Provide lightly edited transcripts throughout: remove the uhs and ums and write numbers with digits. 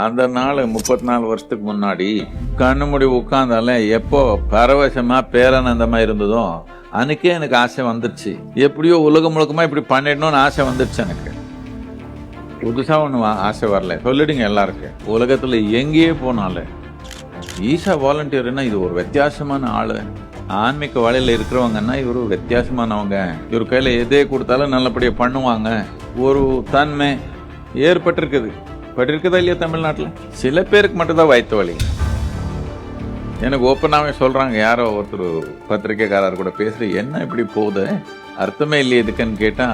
அந்த நாள் 34 வருஷத்துக்கு முன்னாடி கண்ணு மூடி உட்கார்ந்தாலே எப்போ பரவசமா பேரானந்தமா இருந்ததோ அன்னைக்கே எனக்கு ஆசை வந்துருச்சு. எப்படியோ உலகம் முழுக்கமா இப்படி பண்ணிடணும்னு ஆசை வந்துருச்சு. எனக்கு புதுசா ஒண்ணு ஆசை வரல. சொல்லிடுங்க எல்லாருக்கும், உலகத்துல எங்கேயே போனாலும் ஈசா வாலண்டியர்னா இது ஒரு வித்தியாசமான ஆளு, ஆன்மீக வழியில இருக்கிறவங்கன்னா இவரு வித்தியாசமானவங்க, இவர் கையில எதே கொடுத்தாலும் நல்லபடியா பண்ணுவாங்க, ஒரு தன்மை ஏற்பட்டிருக்குது. பட்டிருக்குதா இல்லையா? தமிழ்நாட்டில் சில பேருக்கு மட்டும்தான் வயிற்று வலி. எனக்கு ஓப்பனாகவே சொல்றாங்க, யாரோ ஒருத்தர் பத்திரிக்கைக்காரர் கூட பேசுற, என்ன இப்படி போகுது, அர்த்தமே இல்லையே இதுக்குன்னு கேட்டா,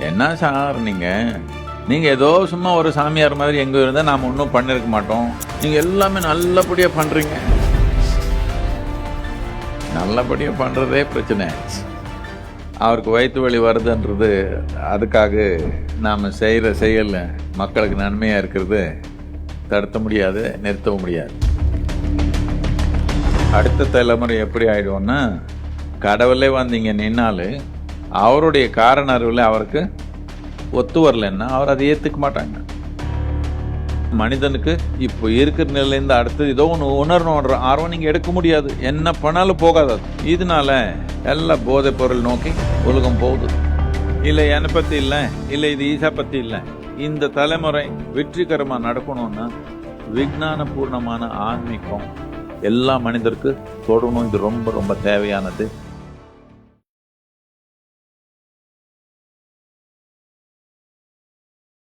என்ன சார் நீங்க ஏதோ சும்மா ஒரு சாமியார் மாதிரி எங்க இருந்தா நாம ஒன்றும் பண்ணிருக்க மாட்டோம், நீங்க எல்லாமே நல்லபடியா பண்றீங்க. நல்லபடியா பண்றதே பிரச்சனை. அவருக்கு வயிற்று வலி வருதுன்றது அதுக்காக நாம் செய்கிற செயல் மக்களுக்கு நன்மையாக இருக்கிறது தடுத்த முடியாது, நிறுத்தவும் முடியாது. அடுத்த தலைமுறை எப்படி ஆயிடுவோம்னா, கடவுளே வந்து இங்கே நின்னாலும் அவருடைய காரண அறிவில் அவருக்கு ஒத்து வரலன்னா அவர் அதை ஏற்றுக்க மாட்டாங்க. மனிதனுக்கு இப்போ இருக்கிற நிலையிலேருந்து அடுத்து ஏதோ ஒன்று உணர்வு ஆர்வம் நீங்கள் எடுக்க முடியாது, என்ன பண்ணாலும் போகாது. இதனால எல்லாம் போதை பொருள் நோக்கி உலகம் போகுது. இல்லை என்னை பற்றி இல்லை, இல்லை இது ஈசா பற்றி இல்லை. இந்த தலைமுறை வெற்றிகரமாக நடக்கணும்னா விஞ்ஞான பூர்ணமான ஆன்மீகம் எல்லா மனிதருக்கு தொடணும். இது ரொம்ப ரொம்ப தேவையானது.